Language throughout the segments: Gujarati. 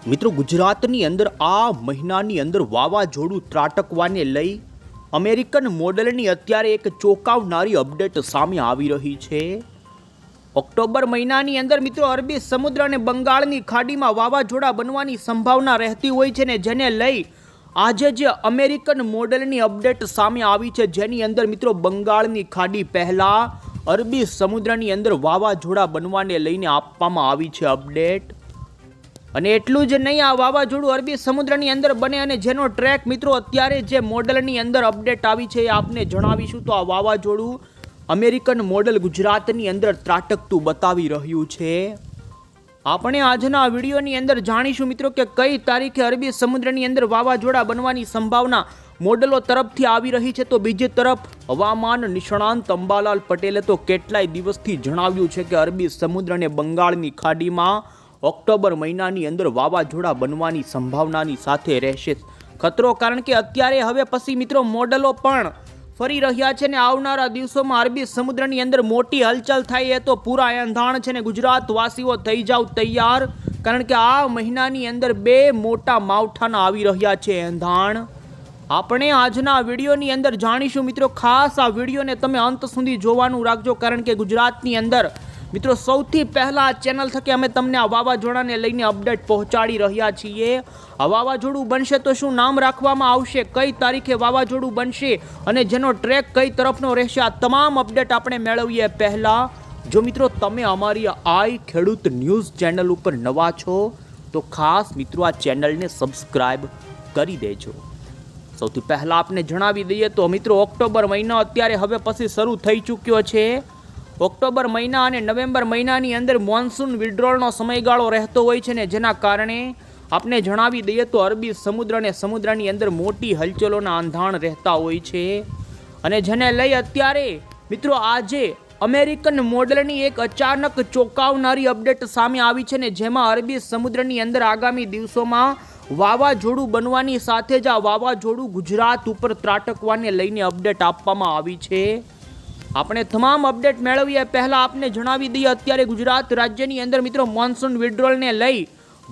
મિત્રો ગુજરાતની અંદર આ મહિનાની અંદર વાવાઝોડું ત્રાટકવાને લઈ અમેરિકન મોડેલની અત્યારે એક ચોંકાવનારી અપડેટ સામે આવી રહી છે। ઓક્ટોબર મહિનાની અંદર મિત્રો અરબી સમુદ્ર અને બંગાળની ખાડીમાં વાવાઝોડા બનવાની સંભાવના રહેતી હોય છે ને જેને લઈ આજે જે અમેરિકન મોડેલની અપડેટ સામે આવી છે, જેની અંદર મિત્રો બંગાળની ખાડી પહેલા અરબી સમુદ્રની અંદર વાવાઝોડા બનવાને લઈને આપવામાં આવી છે અપડેટ। અને એટલું જ નહીં, આ વાવાઝોડું અરબી સમુદ્રની અંદર બને અને જેનો ટ્રેક મિત્રો અત્યારે જે મોડલની અંદર અપડેટ આવી છે એ આપને જણાવીશું। તો આ વાવાઝોડું અમેરિકન મોડલ ગુજરાતની અંદર ત્રાટકતું બતાવી રહ્યું છે। આપણે આજના વિડીયોની અંદર જાણીશું મિત્રો કે કઈ તારીખે અરબી સમુદ્રની અંદર વાવાઝોડા બનવાની સંભાવના મોડલો તરફથી આવી રહી છે। તો બીજી તરફ હવામાન નિષ્ણાંત અંબાલાલ પટેલે તો કેટલાય દિવસથી જણાવ્યું છે કે અરબી સમુદ્ર અને બંગાળની ખાડીમાં ઓક્ટોબર મહિનાની અંદર વાવાઝોડા બનવાની સંભાવનાની સાથે રહેશે ખતરો, કારણ કે અત્યારે હવે પછી મિત્રો મોડલો પણ ફરી રહ્યા છે ને આવનારા દિવસોમાં અરબી સમુદ્રની અંદર મોટી હલચલ થાય એ તો પૂરા એંધાણ છે ને ગુજરાતવાસીઓ થઈ જાવ તૈયાર, કારણ કે આ મહિનાની અંદર બે મોટા માવઠાના આવી રહ્યા છે એંધાણ। આપણે આજના વિડીયોની અંદર જાણીશું મિત્રો, ખાસ આ વિડીયોને તમે અંત સુધી જોવાનું રાખજો, કારણ કે ગુજરાતની અંદર મિત્રો સૌથી પહેલા આ ચેનલ થકી અમે તમને આ વાવાઝોડાને લઈને અપડેટ પહોંચાડી રહ્યા છીએ। આ વાવાઝોડું બનશે તો શું નામ રાખવામાં આવશે, કઈ તારીખે વાવાઝોડું બનશે અને જેનો ટ્રેક કઈ તરફનો રહેશે, આ તમામ અપડેટ આપણે મેળવીએ પહેલા। જો મિત્રો તમે અમારી આઈ ખેડૂત ન્યૂઝ ચેનલ ઉપર નવા છો તો ખાસ મિત્રો આ ચેનલને સબસ્ક્રાઇબ કરી દેજો। સૌથી પહેલા આપણે જણાવી દઈએ તો મિત્રો ઓક્ટોબર મહિનો અત્યારે હવે પછી શરૂ થઈ ચૂક્યો છે। ઓક્ટોબર મહિના અને નવેમ્બર મહિનાની અંદર મોન્સૂન વિડ્રોલનો સમયગાળો રહેતો હોય છે ને જેના કારણે આપણે જણાવી દઈએ તો અરબી સમુદ્ર અને સમુદ્રની અંદર મોટી હલચલોના આંધાણ રહેતા હોય છે। અને જેને લઈ અત્યારે મિત્રો આજે અમેરિકન મોડલની એક અચાનક ચોંકાવનારી અપડેટ સામે આવી છે ને જેમાં અરબી સમુદ્રની અંદર આગામી દિવસોમાં વાવાઝોડું બનવાની સાથે જ આ વાવાઝોડું ગુજરાત ઉપર ત્રાટકવાને લઈને અપડેટ આપવામાં આવી છે। આપણે તમામ અપડેટ મેળવીએ પહેલા આપને જણાવી દઈએ અત્યારે ગુજરાત રાજ્યની અંદર મિત્રો મોન્સૂન વિડ્રોલને લઈ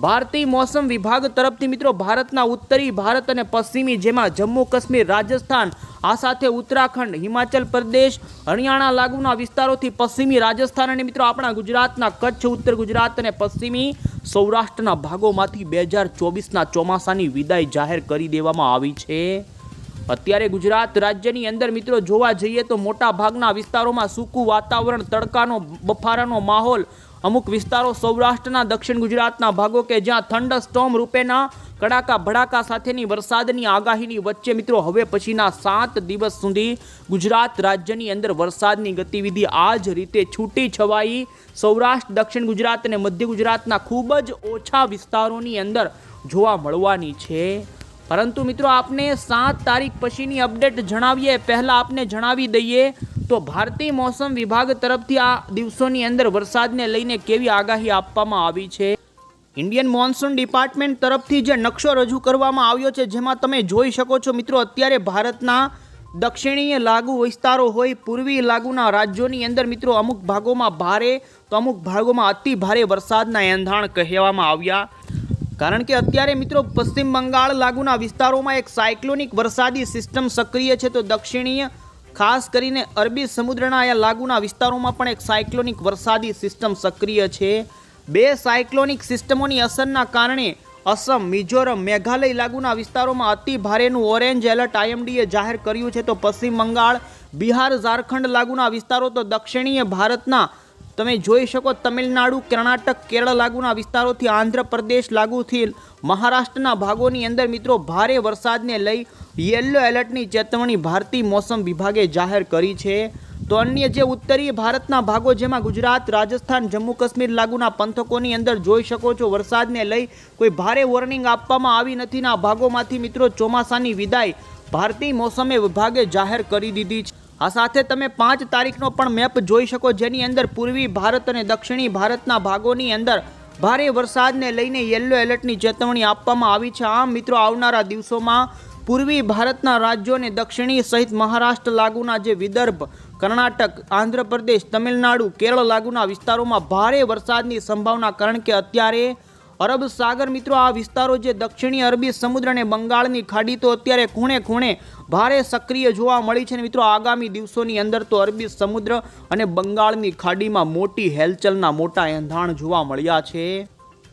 ભારતીય મોસમ વિભાગ તરફથી મિત્રો ભારતના ઉત્તરી ભારત અને પશ્ચિમી જેમાં જમ્મુ કાશ્મીર, રાજસ્થાન, આ સાથે ઉત્તરાખંડ, હિમાચલ પ્રદેશ, હરિયાણા લાગુના વિસ્તારોથી પશ્ચિમી રાજસ્થાન અને મિત્રો આપણા ગુજરાતના કચ્છ, ઉત્તર ગુજરાત અને પશ્ચિમી સૌરાષ્ટ્રના ભાગોમાંથી 2024ના ચોમાસાની વિદાય જાહેર કરી દેવામાં આવી છે। અત્યારે ગુજરાત રાજ્યની અંદર મિત્રો જોવા જઈએ તો મોટા ભાગના વિસ્તારોમાં સૂકું વાતાવરણ, તડકાનો બફારાનો માહોલ, અમુક વિસ્તારો સૌરાષ્ટ્રના દક્ષિણ ગુજરાતના ભાગો કે જ્યાં થંડર સ્ટોર્મ રૂપેના કડાકા ભડાકા સાથેની વરસાદની આગાહીની વચ્ચે મિત્રો હવે પછીના 7 દિવસ સુધી ગુજરાત રાજ્યની અંદર વરસાદની ગતિવિધિ આ જ રીતે છૂટી છવાઈ સૌરાષ્ટ્ર, દક્ષિણ ગુજરાત અને મધ્ય ગુજરાતના ખૂબ જ ઓછા વિસ્તારોની અંદર જોવા મળવાની છે। પરંતુ મિત્રો આપને 7 તારીખ પછીની અપડેટ જણાવીએ પહેલા આપને જણાવી દઈએ તો ભારતીય મોસમ વિભાગ તરફથી આ દિવસોની અંદર વરસાદને લઈને કેવી આગાહી આપવામાં આવી છે। ઇન્ડિયન મોન્સૂન ડિપાર્ટમેન્ટ તરફથી જે નકશો રજૂ કરવામાં આવ્યો છે જેમાં તમે જોઈ શકો છો મિત્રો અત્યારે ભારતના દક્ષિણીય લાગુ વિસ્તારો હોય, પૂર્વી લાગુના રાજ્યોની અંદર મિત્રો અમુક ભાગોમાં ભારે તો અમુક ભાગોમાં અતિ ભારે વરસાદના એંધાણ કહેવામાં આવ્યા, કારણ કે અત્યારે મિત્રો પશ્ચિમ બંગાળ લાગુના વિસ્તારોમાં એક સાયક્લોનિક વરસાદી સિસ્ટમ સક્રિય છે, તો દક્ષિણીય ખાસ કરીને અરબી સમુદ્રના આ લાગુના વિસ્તારોમાં પણ એક સાયક્લોનિક વરસાદી સિસ્ટમ સક્રિય છે। બે સાયક્લોનિક સિસ્ટમોની અસરના કારણે અસમ, મિઝોરમ, મેઘાલય લાગુના વિસ્તારોમાં અતિ ભારેનું ઓરેન્જ એલર્ટ આઈએમડીએ જાહેર કર્યું છે, તો પશ્ચિમ બંગાળ, બિહાર, ઝારખંડ લાગુના વિસ્તારો તો દક્ષિણીય ભારતના તમે જોઈ શકો તમિલનાડુ, કર્ણાટક, કેરળ લાગુના વિસ્તારોથી આંધ્રપ્રદેશ લાગુથી મહારાષ્ટ્રના ભાગોની અંદર મિત્રો ભારે વરસાદને લઈ યલો એલર્ટની ચેતવણી ભારતીય મોસમ વિભાગે જાહેર કરી છે। તો અન્ય જે ઉત્તરીય ભારતના ભાગો જેમાં ગુજરાત, રાજસ્થાન, જમ્મુ કાશ્મીર લાગુના પંથકોની અંદર જોઈ શકો છો વરસાદને લઈ કોઈ ભારે વોર્નિંગ આપવામાં આવી નથી ને આ ભાગોમાંથી મિત્રો ચોમાસાની વિદાય ભારતીય મોસમે વિભાગે જાહેર કરી દીધી છે। આ સાથે તમે 5 તારીખનો પણ મેપ જોઈ શકો જેની અંદર પૂર્વી ભારત અને દક્ષિણી ભારતના ભાગોની અંદર ભારે વરસાદને લઈને યલો એલર્ટની ચેતવણી આપવામાં આવી છે। આમ મિત્રો આવનારા દિવસોમાં પૂર્વી ભારતના રાજ્યો અને દક્ષિણી સહિત મહારાષ્ટ્ર લાગુના જે વિદર્ભ, કર્ણાટક, આંધ્રપ્રદેશ, તમિલનાડુ, કેરળ લાગુના વિસ્તારોમાં ભારે વરસાદની સંભાવના, કારણ કે અત્યારે અરબ સાગર મિત્રો આ વિસ્તારો જે દક્ષિણી અરબી સમુદ્ર અને બંગાળની ખાડી તો અત્યારે ખૂણે ખૂણે ભારે સક્રિય જોવા મળી છે. મિત્રો આગામી દિવસોની અંદર તો અરબી સમુદ્ર અને બંગાળની ખાડીમાં મોટી હેલચલના મોટા એંધાણ જોવા મળ્યા છે.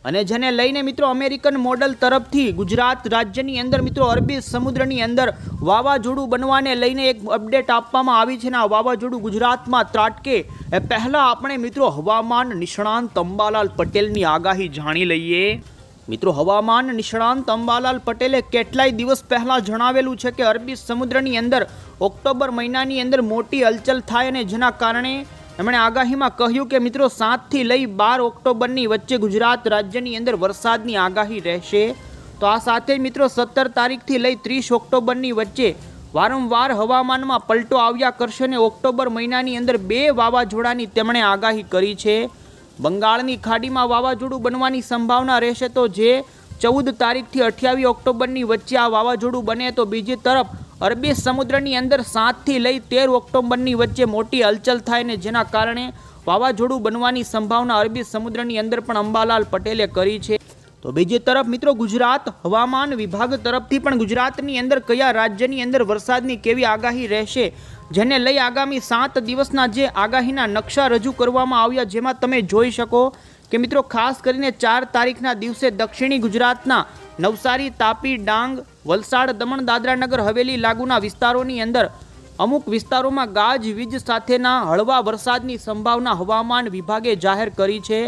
અને જેને લઈને મિત્રો અમેરિકન મોડલ તરફથી ગુજરાત રાજ્યની અંદર મિત્રો અરબી સમુદ્રની અંદર વાવાઝોડું બનવાને લઈને એક અપડેટ આપવામાં આવી છે. આ વાવાઝોડું ગુજરાતમાં ત્રાટકે એ પહેલા આપણે મિત્રો હવામાન નિષ્ણાંત અંબાલાલ પટેલની આગાહી જાણી લઈએ. મિત્રો હવામાન નિષ્ણાંત અંબાલાલ પટેલે કેટલાય દિવસ પહેલા જણાવેલું છે કે અરબી સમુદ્રની અંદર ઓક્ટોબર મહિનાની અંદર મોટી હલચલ થાય અને જેના કારણે એમણે આગાહીમાં કહ્યું કે મિત્રો 7 થી લઈ 12 ઓક્ટોબરની વચ્ચે ગુજરાત રાજ્યની અંદર વરસાદની આગાહી રહેશે. તો આ સાથે મિત્રો 17 તારીખથી લઈ 30 ઓક્ટોબરની વચ્ચે વારંવાર હવામાનમાં પલટો આવ્યા કરશે અને ઓક્ટોબર મહિનાની અંદર 2 વાવાઝોડાની તેમણે આગાહી કરી છે. બંગાળની ખાડીમાં વાવાઝોડું બનવાની સંભાવના રહેશે તો જે 14 તારીખથી 28 ઓક્ટોબરની વચ્ચે આ વાવાઝોડું બને તો બીજી તરફ અરબી સમુદ્રની અંદર 7 થી લઈ 13 ઓક્ટોબરની વચ્ચે મોટી હલચલ થાય ને જેના કારણે વાવાઝોડું બનવાની સંભાવના અરબી સમુદ્રની અંદર પણ અંબાલાલ પટેલે કરી છે. તો બીજી તરફ મિત્રો ગુજરાત હવામાન વિભાગ તરફથી પણ ગુજરાતની અંદર કયા રાજ્યની અંદર વરસાદની કેવી આગાહી રહેશે જેને લઈ આગામી 7 દિવસના જે આગાહીના નકશા રજૂ કરવામાં આવ્યા જેમાં તમે જોઈ શકો કે મિત્રો ખાસ કરીને 4 તારીખના દિવસે દક્ષિણી ગુજરાતના નવસારી, તાપી, ડાંગ, વલસાડ, દમણ, દાદરા નગર હવેલી લાગુના વિસ્તારોની અંદર અમુક વિસ્તારોમાં ગાજવીજ સાથેના હળવા વરસાદની સંભાવના હવામાન વિભાગે જાહેર કરી છે.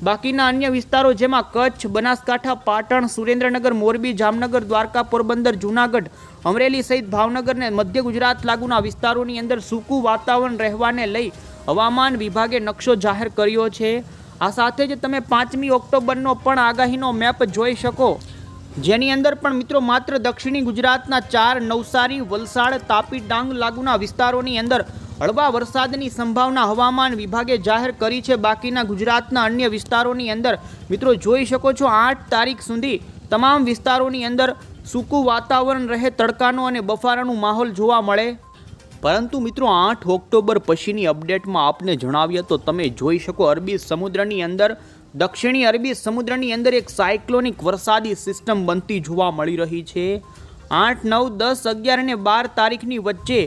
બાકીના અન્ય વિસ્તારો જેમાં કચ્છ, બનાસકાંઠા, પાટણ, સુરેન્દ્રનગર, મોરબી, જામનગર, દ્વારકા, પોરબંદર, જૂનાગઢ, અમરેલી સહિત ભાવનગર અને મધ્ય ગુજરાત લાગુના વિસ્તારોની અંદર સૂકું વાતાવરણ રહેવાને લઈ હવામાન વિભાગે નકશો જાહેર કર્યો છે. આ સાથે જ તમે 5મી ઓક્ટોબરનો પણ આગાહીનો મેપ જોઈ શકો જેની અંદર પણ મિત્રો માત્ર દક્ષિણી ગુજરાતના 4 નવસારી, વલસાડ, તાપી, ડાંગ લાગુના વિસ્તારોની અંદર હળવા વરસાદની સંભાવના હવામાન વિભાગે જાહેર કરી છે. બાકીના ગુજરાતના અન્ય વિસ્તારોની અંદર મિત્રો જોઈ શકો છો 8 તારીખ સુધી તમામ વિસ્તારોની અંદર સૂકું વાતાવરણ રહે, તડકાનો અને બફારાનું માહોલ જોવા મળે. પરંતુ મિત્રો 8 ઓક્ટોબર પછીની અપડેટમાં આપને જણાવીએ તો તમે જોઈ શકો અરબી સમુદ્રની અંદર દક્ષિણી અરબી સમુદ્રની અંદર એક સાયક્લોનિક વરસાદી સિસ્ટમ બનતી જોવા મળી રહી છે. 8, 9, 10, 11 અને 12 તારીખની વચ્ચે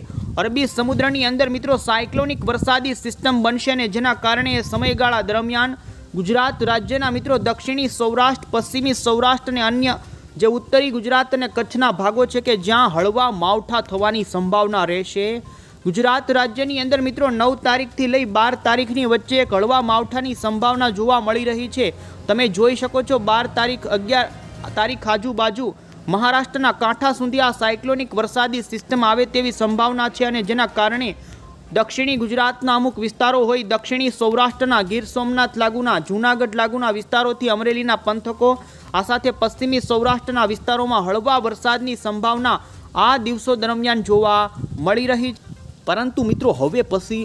અરબી સમુદ્રની અંદર મિત્રો સાયક્લોનિક વરસાદી સિસ્ટમ બનશે અને જેના કારણે સમયગાળા દરમિયાન ગુજરાત રાજ્યના મિત્રો દક્ષિણી સૌરાષ્ટ્ર, પશ્ચિમી સૌરાષ્ટ્ર અને અન્ય જે ઉત્તરી ગુજરાત અને કચ્છના ભાગો છે કે જ્યાં હળવા માવઠા થવાની સંભાવના રહેશે. ગુજરાત રાજ્યની અંદર મિત્રો 9 તારીખથી લઈ 12 તારીખની વચ્ચે એક હળવા માવઠાની સંભાવના જોવા મળી રહી છે. તમે જોઈ શકો છો 12 તારીખ 11 તારીખ આજુબાજુ મહારાષ્ટ્રના કાંઠા સુધી આ સાયક્લોનિક વરસાદી સિસ્ટમ આવે તેવી સંભાવના છે અને જેના કારણે દક્ષિણી ગુજરાતના અમુક વિસ્તારો હોય, દક્ષિણી સૌરાષ્ટ્રના ગીર સોમનાથ લાગુના, જૂનાગઢ લાગુના વિસ્તારોથી અમરેલીના પંથકો, આ સાથે પશ્ચિમી સૌરાષ્ટ્રના વિસ્તારોમાં હળવા વરસાદની સંભાવના આ દિવસો દરમિયાન જોવા મળી રહી છે. પરંતુ મિત્રો હવે પછી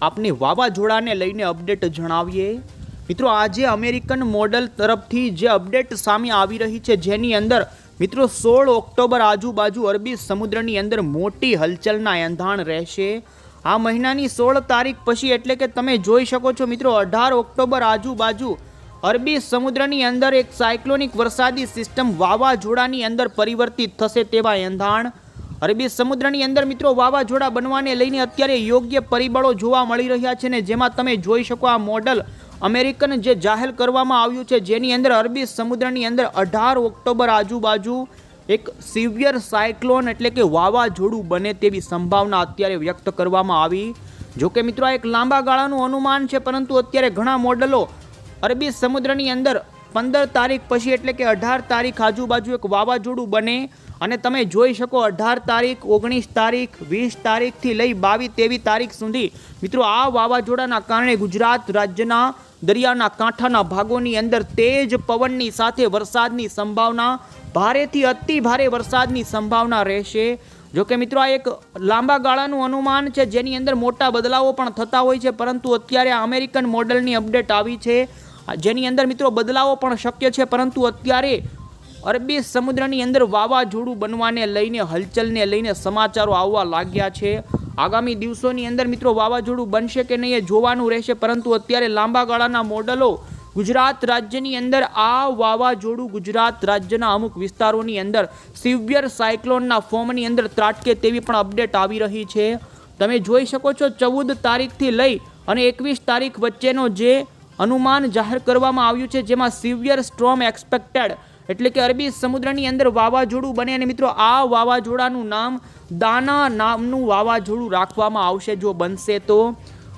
આપને વાવાઝોડાને લઈને અપડેટ જણાવીએ. મિત્રો આજે અમેરિકન મોડલ તરફથી જે અપડેટ સામે આવી રહી છે જેની અંદર મિત્રો 16 ઓક્ટોબર આજુબાજુ અરબી સમુદ્રની અંદર મોટી હલચલના એંધાણ રહેશે. આ મહિનાની 16 તારીખ પછી એટલે કે તમે જોઈ શકો છો મિત્રો 18 ઓક્ટોબર આજુબાજુ અરબી સમુદ્રની અંદર એક સાયક્લોનિક વરસાદી સિસ્ટમ વાવાઝોડાની અંદર પરિવર્તિત થશે તેવા એંધાણ અરબી સમુદ્રની અંદર મિત્રો વાવાઝોડા બનવાને લઈને અત્યારે યોગ્ય પરિબળો જોવા મળી રહ્યા છે ને જેમાં તમે જોઈ શકો આ મોડલ અમેરિકન જે જાહેર કરવામાં આવ્યું છે જેની અંદર અરબી સમુદ્રની અંદર 18 ઓક્ટોબર આજુબાજુ એક સિવિયર સાયક્લોન એટલે કે વાવાઝોડું બને તેવી સંભાવના અત્યારે વ્યક્ત કરવામાં આવી. જોકે મિત્રો આ એક લાંબા ગાળાનું અનુમાન છે પરંતુ અત્યારે ઘણા મોડલો અરબી સમુદ્રની અંદર 15 તારીખ પછી એટલે કે 18 તારીખ આજુબાજુ એક વાવાઝોડું બને અને તમે જોઈ શકો 18 તારીખ, 19 તારીખ, 20 તારીખથી લઈ 22, 23 તારીખ સુધી મિત્રો આ વાવાઝોડાના કારણે ગુજરાત રાજ્યના દરિયાના કાંઠાના ભાગોની અંદર તેજ પવનની સાથે વરસાદની સંભાવના, ભારેથી અતિ ભારે વરસાદની સંભાવના રહેશે. જોકે મિત્રો આ એક લાંબા ગાળાનું અનુમાન છે જેની અંદર મોટા બદલાવો પણ થતા હોય છે પરંતુ અત્યારે આ અમેરિકન મોડલની અપડેટ આવી છે જેની અંદર મિત્રો બદલાવો પણ શક્ય છે પરંતુ અત્યારે અરબી સમુદ્રની અંદર વાવાઝોડું બનવાને લઈને હલચલને લઈને સમાચારો આવવા લાગ્યા છે. આગામી દિવસોની અંદર મિત્રો વાવાઝોડું બનશે કે નહીં એ જોવાનું રહેશે પરંતુ અત્યારે લાંબા ગાળાના મોડલો ગુજરાત રાજ્યની અંદર આ વાવાઝોડું ગુજરાત રાજ્યના અમુક વિસ્તારોની અંદર સિવિયર સાયક્લોનના ફોર્મની અંદર ત્રાટકે તેવી પણ અપડેટ આવી રહી છે. તમે જોઈ શકો છો 14 તારીખથી લઈ અને 21 તારીખ વચ્ચેનો જે અનુમાન જાહેર કરવામાં આવ્યું છે, જેમાં સિવિયર સ્ટ્રોમ એક્સપેક્ટેડ એટલે કે અરબી સમુદ્રની અંદર વાવાઝોડું બને અને મિત્રો આ વાવાઝોડાનું નામ દાના નામનું વાવાઝોડું રાખવામાં આવશે જો બનશે તો.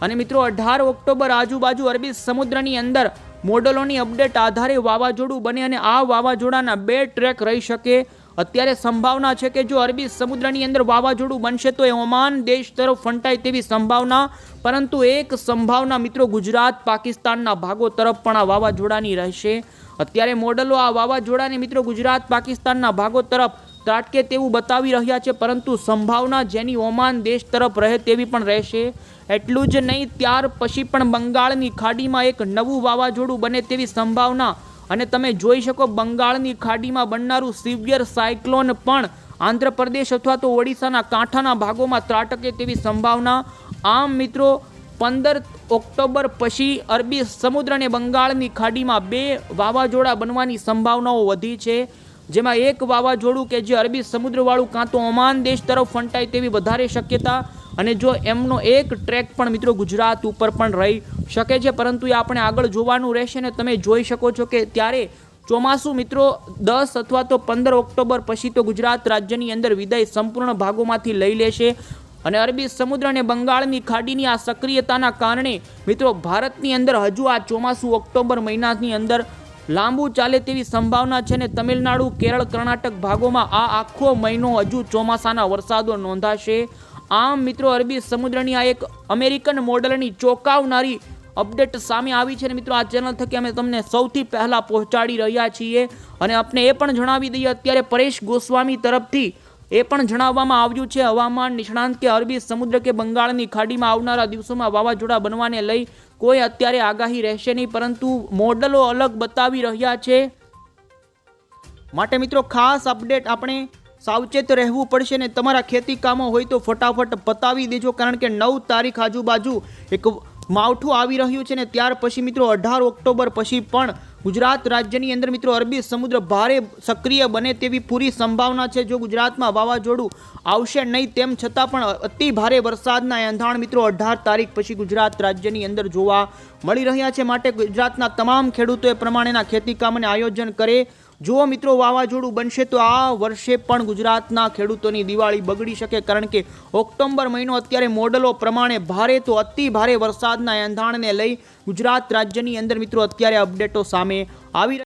અને મિત્રો 18 ઓક્ટોબર આજુબાજુ અરબી સમુદ્રની અંદર મોડલોની અપડેટ આધારે વાવાઝોડું બને અને આ વાવાઝોડાના 2 ટ્રેક રહી શકે. અત્યારે સંભાવના છે કે જો અરબી સમુદ્રની અંદર વાવાઝોડું બનશે તો એ ઓમાન દેશ તરફ ફંટાય તેવી સંભાવના, પરંતુ એક સંભાવના મિત્રો ગુજરાત પાકિસ્તાનના ભાગો તરફ પણ આ વાવાઝોડાની રહેશે. અત્યારે મોડલો આ વાવાઝોડાને મિત્રો ગુજરાત પાકિસ્તાનના ભાગો તરફ ત્રાટકે તેવું બતાવી રહ્યા છે, પરંતુ સંભાવના જેની ઓમાન દેશ તરફ રહે તેવી પણ રહેશે. એટલું જ નહીં, ત્યાર પછી પણ બંગાળની ખાડીમાં એક નવું વાવાઝોડું બને તેવી સંભાવના. અને તમે જોઈ શકો બંગાળની ખાડીમાં બનનારું સિવિયર સાયક્લોન પણ આંધ્રપ્રદેશ અથવા તો ઓડિશાના કાંઠાના ભાગોમાં ત્રાટકે તેવી સંભાવના. આમ મિત્રો 15 ઓક્ટોબર પછી અરબી સમુદ્ર અને બંગાળની ખાડીમાં 2 વાવાઝોડા બનવાની સંભાવનાઓ વધી છે, જેમાં એક વાવાઝોડું કે જે અરબી સમુદ્રવાળું કાં તો ઓમાન દેશ તરફ ફંટાય તેવી વધારે શક્યતા, અને જો એમનો એક ટ્રેક પણ મિત્રો ગુજરાત ઉપર પણ રહી શકે છે, પરંતુ એ આપણે આગળ જોવાનું રહેશે. ને તમે જોઈ શકો છો કે ત્યારે ચોમાસું મિત્રો 10 અથવા તો 15 ઓક્ટોબર પછી તો ગુજરાત રાજ્યની અંદર વિદાય સંપૂર્ણ ભાગોમાંથી લઈ લેશે. અને અરબી સમુદ્ર અને બંગાળની ખાડીની આ સક્રિયતાના કારણે મિત્રો ભારતની અંદર હજુ આ ચોમાસું ઓક્ટોબર મહિનાની અંદર લાંબુ ચાલે તેવી સંભાવના છે. ને તમિલનાડુ, કેરળ, કર્ણાટક ભાગોમાં આ આખો મહિનો હજુ ચોમાસાના વરસાદો નોંધાશે. આમ મિત્રો અરબી સમુદ્રની આ એક અમેરિકન મોડલની ચોંકાવનારી અપડેટ સામે આવી છે. અને મિત્રો આ ચેનલ થકી અમે તમને સૌથી પહેલાં પહોંચાડી રહ્યા છીએ. અને આપણે એ પણ જણાવી દઈએ, અત્યારે પરેશ ગોસ્વામી તરફથી એ પણ જણાવવામાં આવ્યું છે હવામાન નિષ્ણાંત કે અરબી સમુદ્ર કે બંગાળની ખાડીમાં આવનારા દિવસોમાં વાવાઝોડા બનવાને લઈ કોઈ અત્યારે આગાહી રહેશે નહીં, પરંતુ મોડલો અલગ બતાવી રહ્યા છે. માટે મિત્રો ખાસ અપડેટ આપણે સાવચેત રહેવું પડશે ને તમારા ખેતી કામો હોય તો ફટાફટ પતાવી દેજો, કારણ કે 9 તારીખ આજુબાજુ એક માવઠું આવી રહ્યું છે. ને ત્યાર પછી મિત્રો 18 ઓક્ટોબર પછી પણ ગુજરાત રાજ્યની અંદર મિત્રો અરબી સમુદ્ર ભારે સક્રિય બને તેવી પૂરી સંભાવના છે. જો ગુજરાતમાં વાવાઝોડું આવશે નહીં તેમ છતાં પણ અતિ ભારે વરસાદના એંધાણ મિત્રો 18 તારીખ પછી ગુજરાત રાજ્યની અંદર જોવા મળી રહ્યા છે. માટે ગુજરાતના તમામ ખેડૂતોએ પ્રમાણેના ખેતી કામને આયોજન કરે. જો મિત્રો વાવાઝોડું બનશે તો આ વર્ષે પણ ગુજરાતના ખેડૂતોની દિવાળી બગડી શકે, કારણ કે ઓક્ટોબર મહિનો અત્યારે મોડલો પ્રમાણે ભારે તો અતિ ભારે વરસાદના એંધાણને લઈ ગુજરાત રાજ્યની અંદર મિત્રો અત્યારે અપડેટો સામે આવી